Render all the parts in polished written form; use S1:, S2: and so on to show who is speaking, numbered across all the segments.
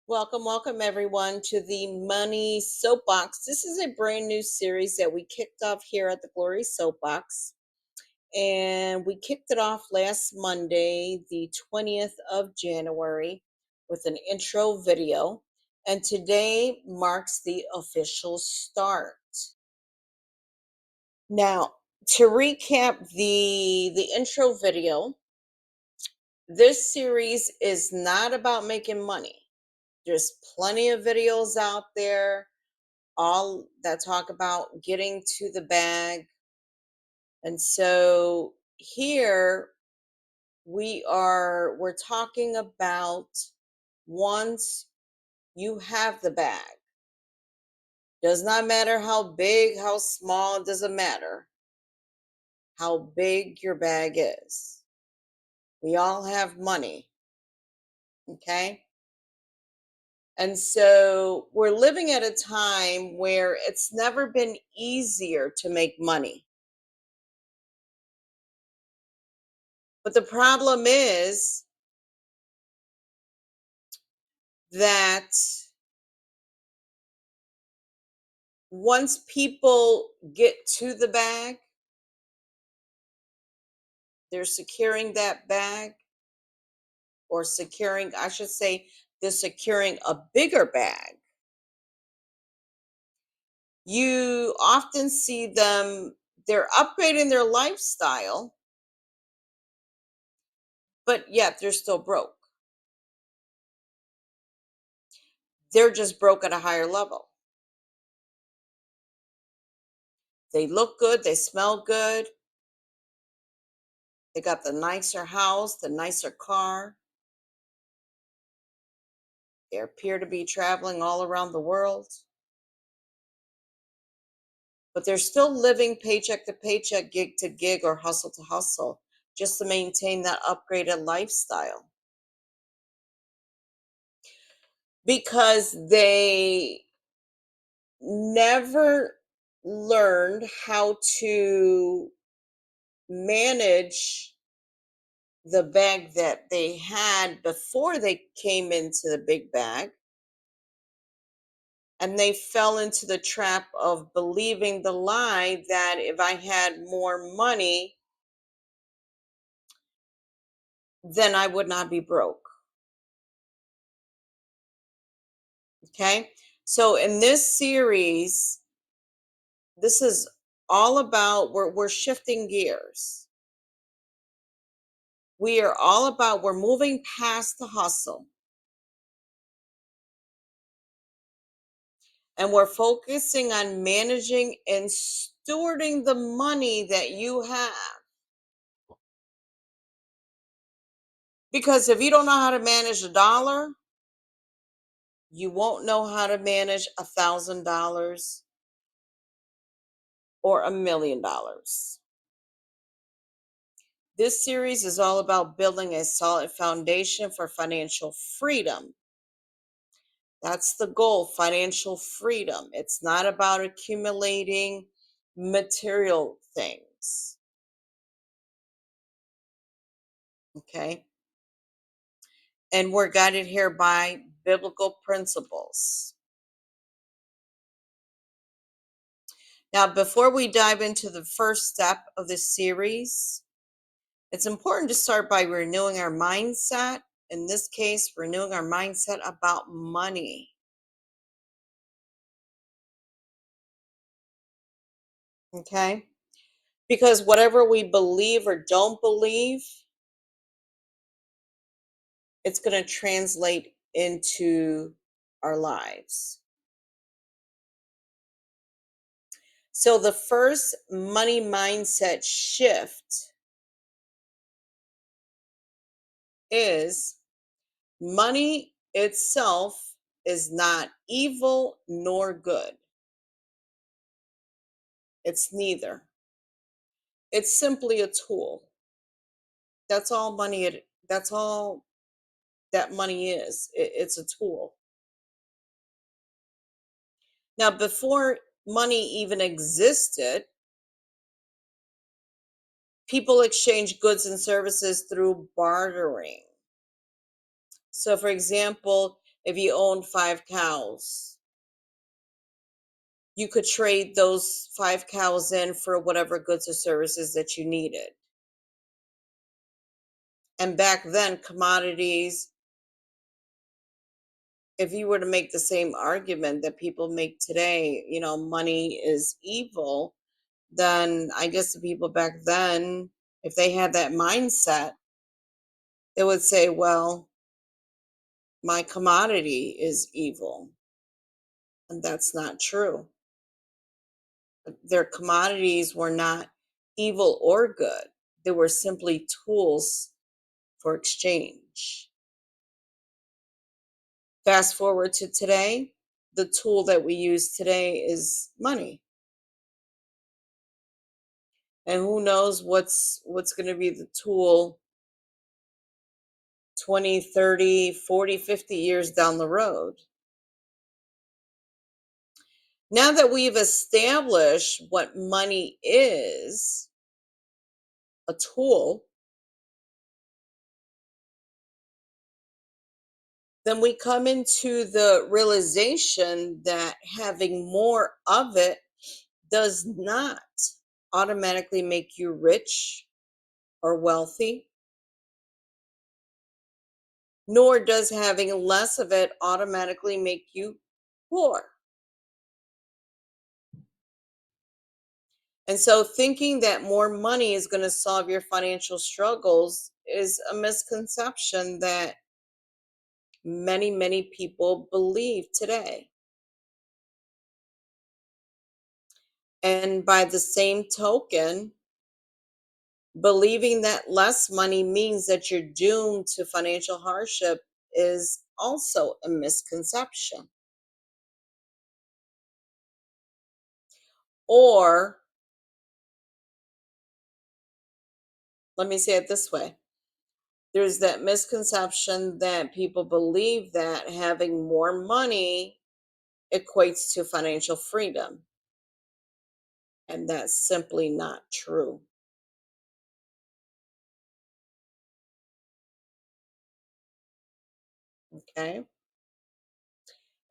S1: Welcome everyone to the Money Soapbox. This is a brand new series that we kicked off here at the Glory Soapbox. And we kicked it off last Monday, the 20th of January, with an intro video. And today marks the official start. Now, to recap the intro video, this series is not about making money. There's plenty of videos out there all that talk about getting to the bag. And so here we're talking about once you have the bag. Does not matter how big, how small, it doesn't matter how big your bag is. We all have money, okay? And so we're living at a time where it's never been easier to make money. But the problem is that once people get to the bag, they're securing that bag, or securing, I should say, they're securing a bigger bag. You often see them, they're upgrading their lifestyle, but yet they're still broke. They're just broke at a higher level. They look good, they smell good, they got the nicer house, the nicer car. They appear to be traveling all around the world, but they're still living paycheck to paycheck, gig to gig, or hustle to hustle, just to maintain that upgraded lifestyle. Because they never learned how to manage the bag that they had before they came into the big bag. And they fell into the trap of believing the lie that if I had more money, then I would not be broke. Okay. So in this series, this is all about, we're shifting gears. We are all about, we're moving past the hustle. And we're focusing on managing and stewarding the money that you have. Because if you don't know how to manage a dollar, you won't know how to manage $1,000 or $1,000,000. This series is all about building a solid foundation for financial freedom. That's the goal, financial freedom. It's not about accumulating material things. Okay. And we're guided here by biblical principles. Now, before we dive into the first step of this series, it's important to start by renewing our mindset. In this case, renewing our mindset about money. Okay? Because whatever we believe or don't believe, it's going to translate into our lives. So, the first money mindset shift is money itself is not evil nor good. It's neither. It's simply a tool. That's all that money is. It's a tool. Now, before money even existed, people exchanged goods and services through bartering. So, for example, If you owned 5 cows, you could trade those 5 cows in for whatever goods or services that you needed. And back then, commodities, if you were to make the same argument that people make today, money is evil, then I guess the people back then, if they had that mindset, they would say, well, my commodity is evil. And that's not true. Their commodities were not evil or good, they were simply tools for exchange. Fast forward to today, the tool that we use today is money. And who knows what's going to be the tool 20, 30, 40, 50 years down the road. Now that we've established what money is, a tool, then we come into the realization that having more of it does not automatically make you rich or wealthy, nor does having less of it automatically make you poor. And so thinking that more money is going to solve your financial struggles is a misconception that many, many people believe today. And by the same token, believing that less money means that you're doomed to financial hardship is also a misconception. Or let me say it this way, there's that misconception that people believe that having more money equates to financial freedom. And that's simply not true. Okay.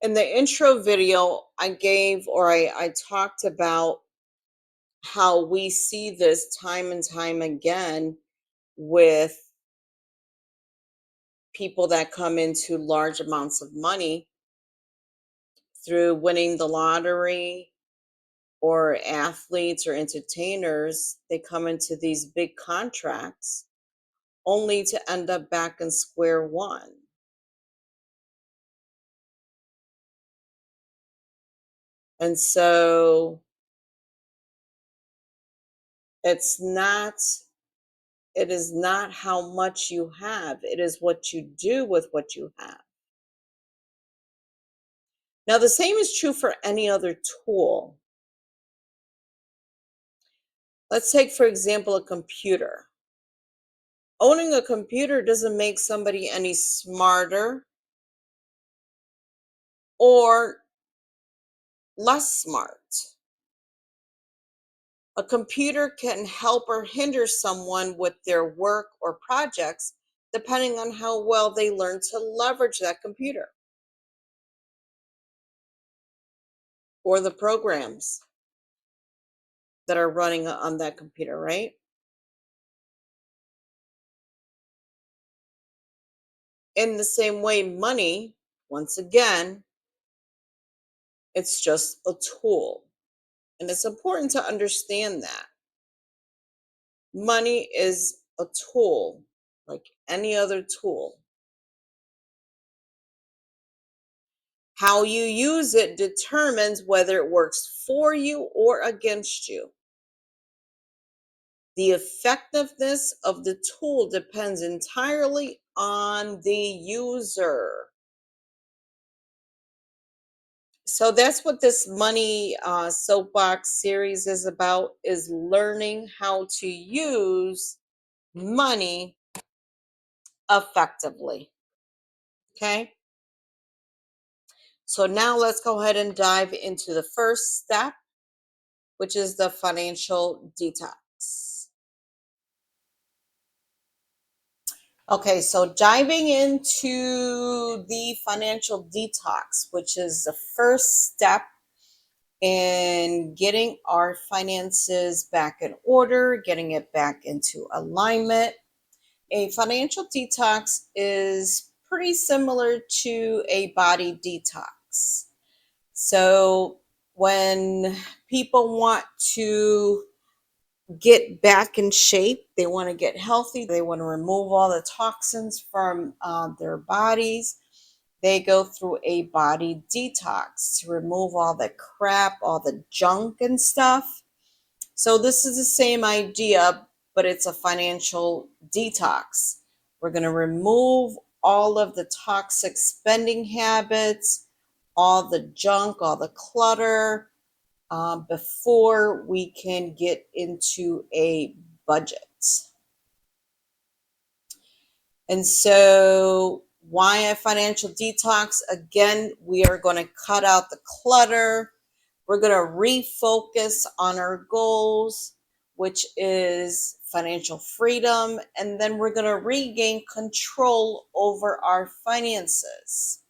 S1: In the intro video, I talked about how we see this time and time again with people that come into large amounts of money through winning the lottery, or athletes or entertainers. They come into these big contracts only to end up back in square one. And so it's not it is not how much you have, it is what you do with what you have. Now, the same is true for any other tool. Let's take, for example, a computer. Owning a computer doesn't make somebody any smarter or less smart. A computer can help or hinder someone with their work or projects depending on how well they learn to leverage that computer or the programs that are running on that computer, right? In the same way, money, once again, it's just a tool. And it's important to understand that money is a tool like any other tool. How you use it determines whether it works for you or against you. The effectiveness of the tool depends entirely on the user. So that's what this money soapbox series is about, is learning how to use money effectively. Okay. So now let's go ahead and dive into the first step, which is the financial detox. Okay, so diving into the financial detox, which is the first step in getting our finances back in order, getting it back into alignment. A financial detox is pretty similar to a body detox. So when people want to get back in shape, they want to get healthy, they want to remove all the toxins from their bodies, they go through a body detox to remove all the crap, all the junk and stuff. So this is the same idea, but it's a financial detox. We're going to remove all of the toxic spending habits, all the junk, all the clutter, before we can get into a budget. And so, why a financial detox? Again, we are going to cut out the clutter. We're going to refocus on our goals, which is financial freedom. And then we're going to regain control over our finances.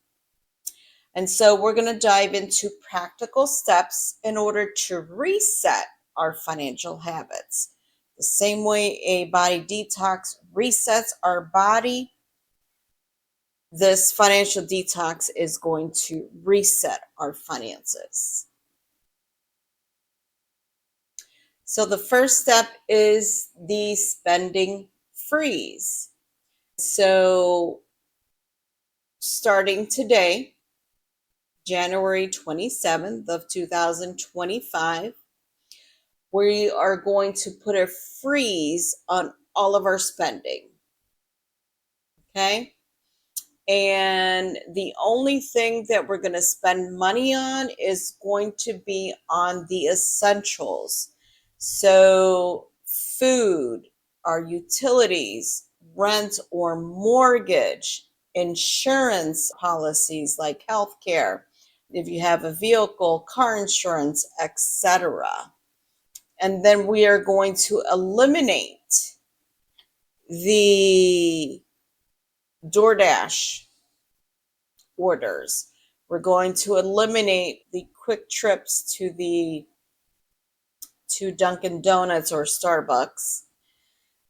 S1: And so we're going to dive into practical steps in order to reset our financial habits. The same way a body detox resets our body, this financial detox is going to reset our finances. So the first step is the spending freeze. So starting today, January 27th of 2025, we are going to put a freeze on all of our spending. Okay? And the only thing that we're going to spend money on is going to be on the essentials. So, food, our utilities, rent or mortgage, insurance policies like healthcare, if you have a vehicle, car insurance, etc. And then we are going to eliminate the DoorDash orders. We're going to eliminate the quick trips to Dunkin' Donuts or Starbucks.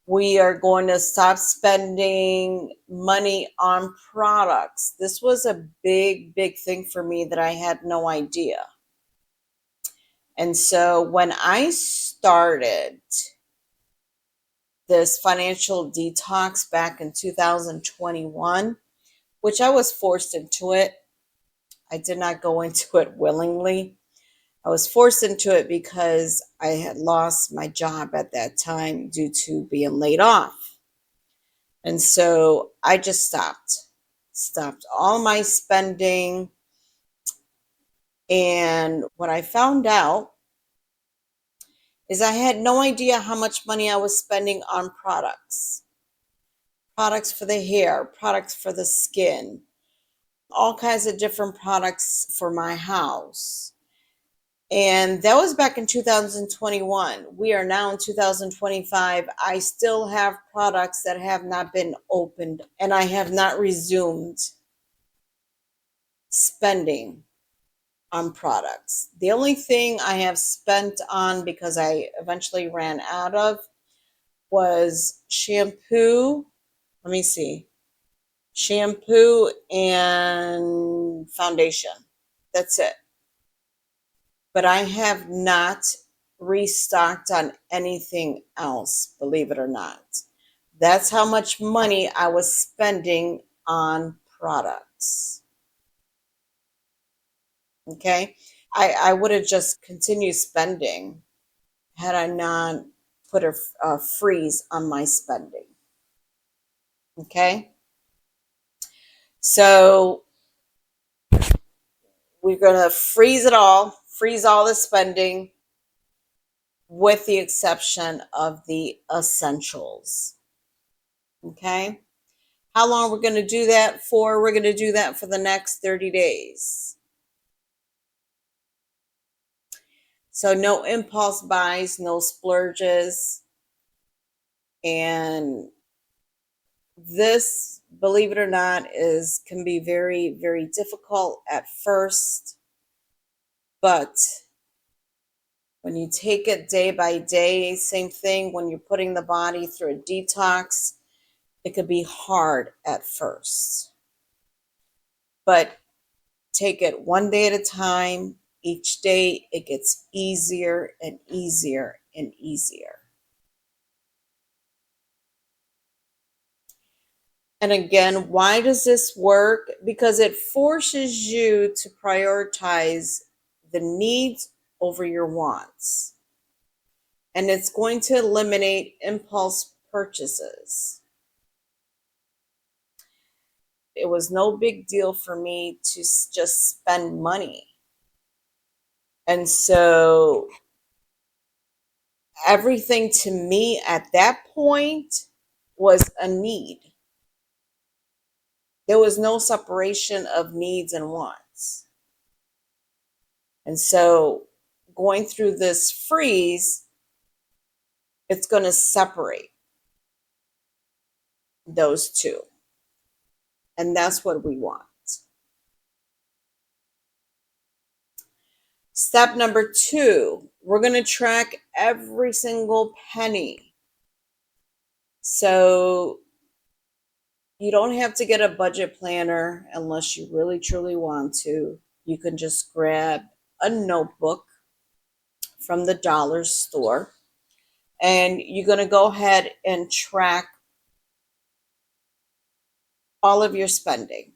S1: We are going to stop spending money on products. This was a big thing for me that I had no idea. And so when I started this financial detox back in 2021, which I was forced into it. I did not go into it willingly. I was forced into it because I had lost my job at that time due to being laid off. And so I just stopped all my spending. And what I found out is I had no idea how much money I was spending on products for the hair, products for the skin, all kinds of different products for my house. And that was back in 2021. We are now in 2025. I still have products that have not been opened, and I have not resumed spending on products. The only thing I have spent on, because I eventually ran out of, was shampoo. Let me see. Shampoo and foundation. That's it. But I have not restocked on anything else, believe it or not. That's how much money I was spending on products. Okay. I would have just continued spending had I not put a freeze on my spending. Okay. So we're going to freeze it all, freeze all the spending, with the exception of the essentials. Okay. How long we're going to do that for? We're going to do that for the next 30 days. So no impulse buys, no splurges. And This, believe it or not, can be very, very difficult at first, but when you take it day by day, same thing when you're putting the body through a detox, it could be hard at first. But take it one day at a time. Each day it gets easier and easier and easier. And again, why does this work? Because it forces you to prioritize the needs over your wants. And it's going to eliminate impulse purchases. It was no big deal for me to just spend money. And so everything to me at that point was a need. There was no separation of needs and wants. And so going through this freeze, it's going to separate those two. And that's what we want. Step number 2, we're going to track every single penny. So you don't have to get a budget planner unless you really truly want to. You can just grab a notebook from the dollar store and you're going to go ahead and track all of your spending,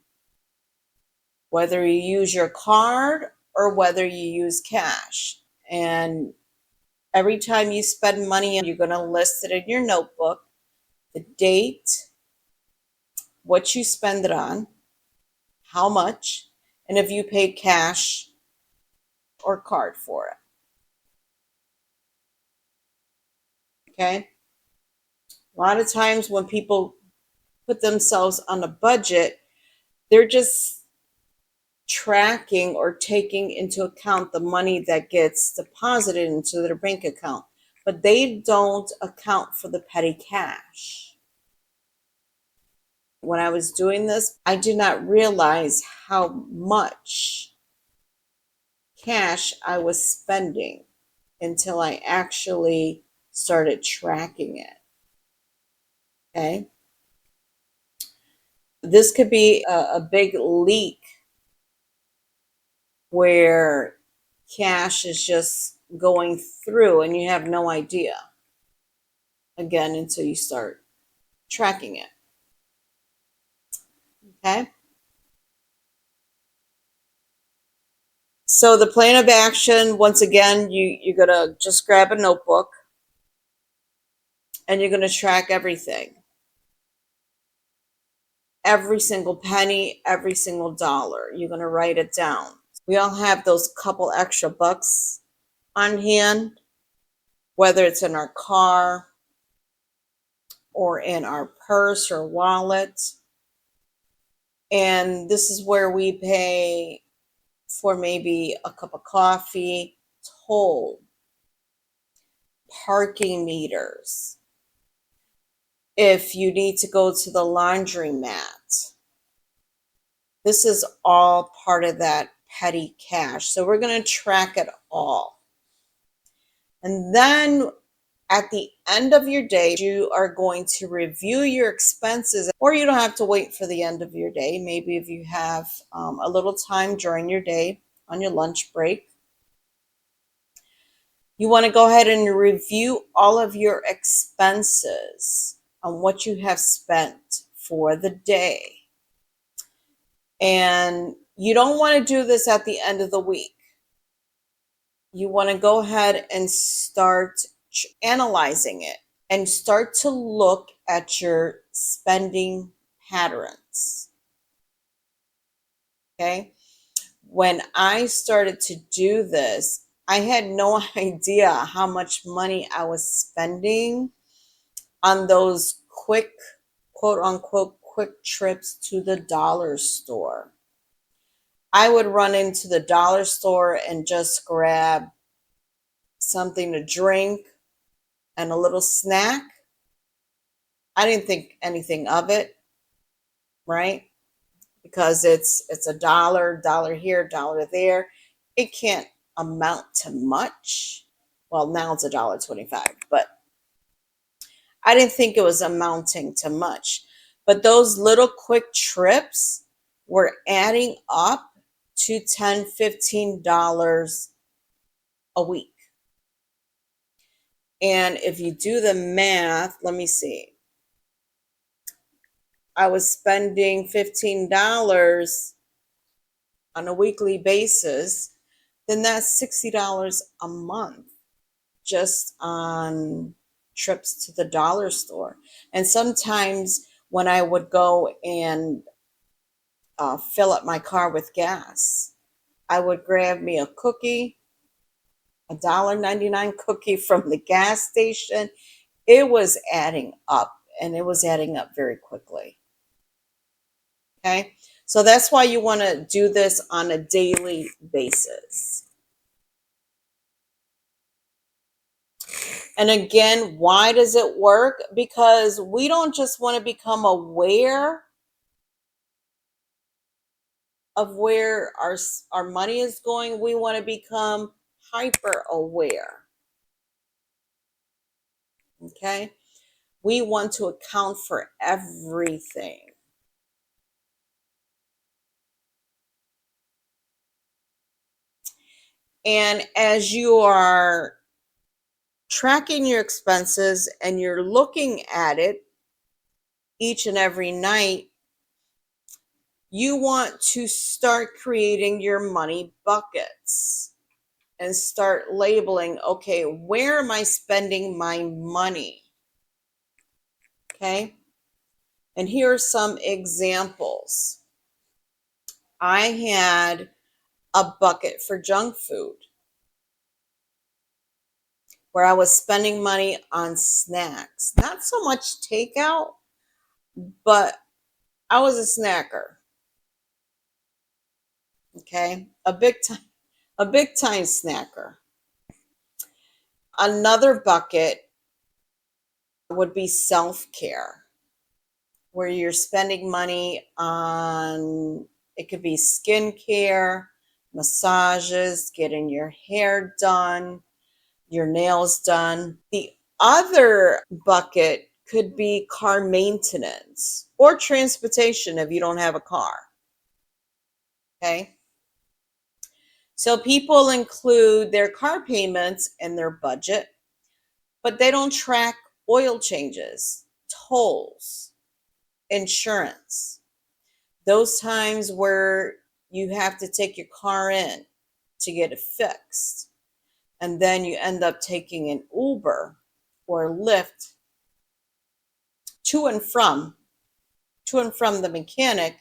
S1: whether you use your card or whether you use cash. And every time you spend money, you're going to list it in your notebook, the date, what you spend it on, how much, and if you pay cash or card for it. Okay? A lot of times when people put themselves on a budget, they're just tracking or taking into account the money that gets deposited into their bank account, but they don't account for the petty cash. When I was doing this, I did not realize how much cash I was spending until I actually started tracking it. Okay. This could be a big leak where cash is just going through and you have no idea, again, until you start tracking it. Okay. So the plan of action, once again, you're going to just grab a notebook and you're going to track everything. Every single penny, every single dollar. You're going to write it down. We all have those couple extra bucks on hand, whether it's in our car or in our purse or wallet. And this is where we pay for maybe a cup of coffee, toll, parking meters, if you need to go to the laundromat. This is all part of that petty cash. So we're going to track it all. And then at the end of your day, you are going to review your expenses, or you don't have to wait for the end of your day. Maybe if you have a little time during your day on your lunch break, you want to go ahead and review all of your expenses on what you have spent for the day. And you don't want to do this at the end of the week. You want to go ahead and start analyzing it and start to look at your spending patterns. Okay. When I started to do this, I had no idea how much money I was spending on those quick, quote unquote, quick trips to the dollar store. I would run into the dollar store and just grab something to drink and a little snack. I didn't think anything of it, right? Because it's a dollar here, dollar there. It can't amount to much. Well, now it's $1.25, but I didn't think it was amounting to much. But those little quick trips were adding up to $10, $15 a week. And if you do the math, let me see. I was spending $15 on a weekly basis, then that's $60 a month just on trips to the dollar store. And sometimes when I would go and fill up my car with gas, I would grab me a cookie, $1.99 cookie from the gas station. It was adding up, and it was adding up very quickly. Okay, so that's why you want to do this on a daily basis. And again, why does it work? Because we don't just want to become aware of where our money is going, we want to become hyper aware. Okay? We want to account for everything. And as you are tracking your expenses and you're looking at it each and every night, you want to start creating your money buckets and start labeling, okay, where am I spending my money? Okay. And here are some examples. I had a bucket for junk food where I was spending money on snacks. Not so much takeout, but I was a snacker. Okay? A big time snacker. Another bucket would be self-care, where you're spending money on, it could be skincare, massages, getting your hair done, your nails done. The other bucket could be car maintenance or transportation if you don't have a car. Okay. So people include their car payments in their budget, but they don't track oil changes, tolls, insurance, those times where you have to take your car in to get it fixed. And then you end up taking an Uber or Lyft to and from the mechanic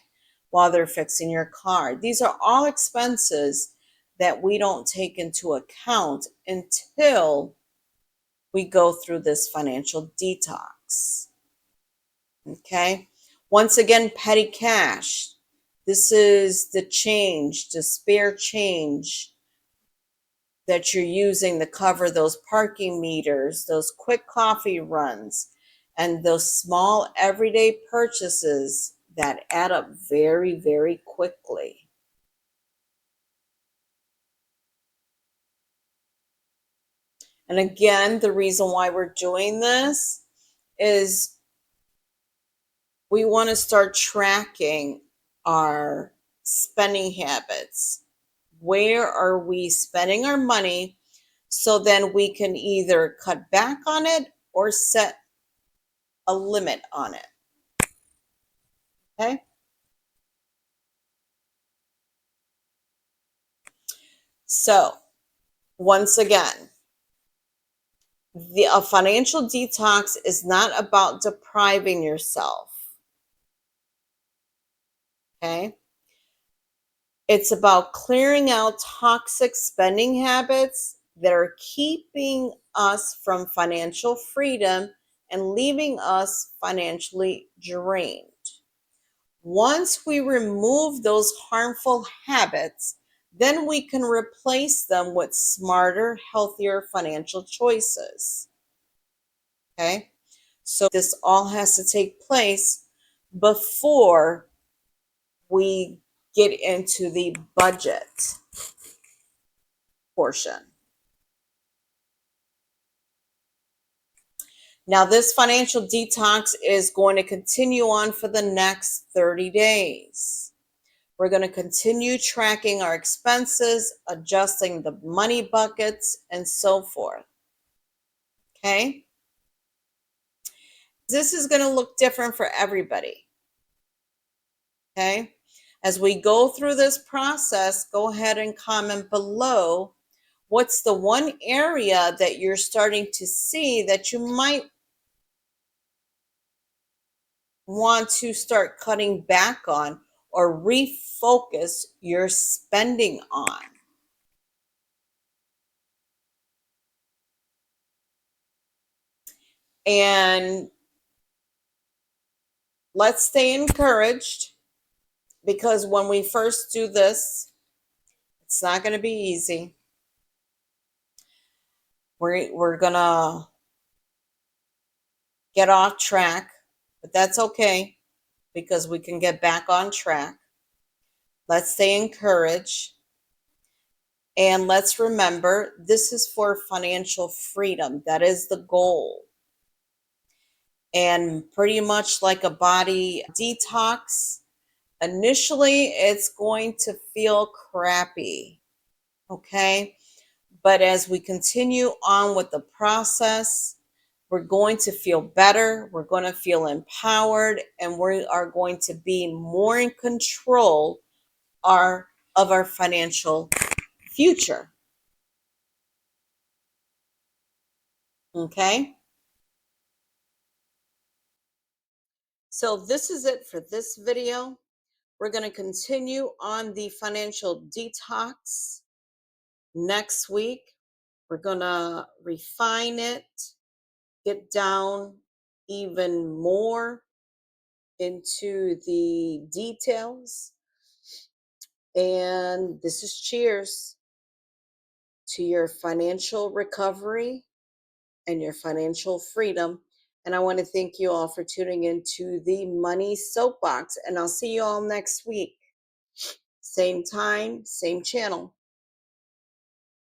S1: while they're fixing your car. These are all expenses that we don't take into account until we go through this financial detox. Okay? Once again, petty cash. This is the change, the spare change that you're using to cover those parking meters, those quick coffee runs, and those small everyday purchases that add up very, very quickly. And again, the reason why we're doing this is we want to start tracking our spending habits. Where are we spending our money? So then we can either cut back on it or set a limit on it. Okay? So, once again, a financial detox is not about depriving yourself. Okay? It's about clearing out toxic spending habits that are keeping us from financial freedom and leaving us financially drained. Once we remove those harmful habits, then we can replace them with smarter, healthier financial choices. Okay? So this all has to take place before we get into the budget portion. Now, this financial detox is going to continue on for the next 30 days. We're going to continue tracking our expenses, adjusting the money buckets, and so forth. Okay? This is going to look different for everybody. Okay? As we go through this process, go ahead and comment below what's the one area that you're starting to see that you might want to start cutting back on or refocus your spending on. And let's stay encouraged, because when we first do this, it's not going to be easy. We're going to get off track, but that's okay, because we can get back on track. Let's stay encouraged. And let's remember, this is for financial freedom. That is the goal. And pretty much like a body detox, initially it's going to feel crappy. Okay? But as we continue on with the process, we're going to feel better, we're going to feel empowered, and we are going to be more in control of our financial future. Okay? So this is it for this video. We're going to continue on the financial detox next week. We're going to refine it, get down even more into the details. And this is cheers to your financial recovery and your financial freedom. And I want to thank you all for tuning into the Money Soapbox. And I'll see you all next week. Same time, same channel.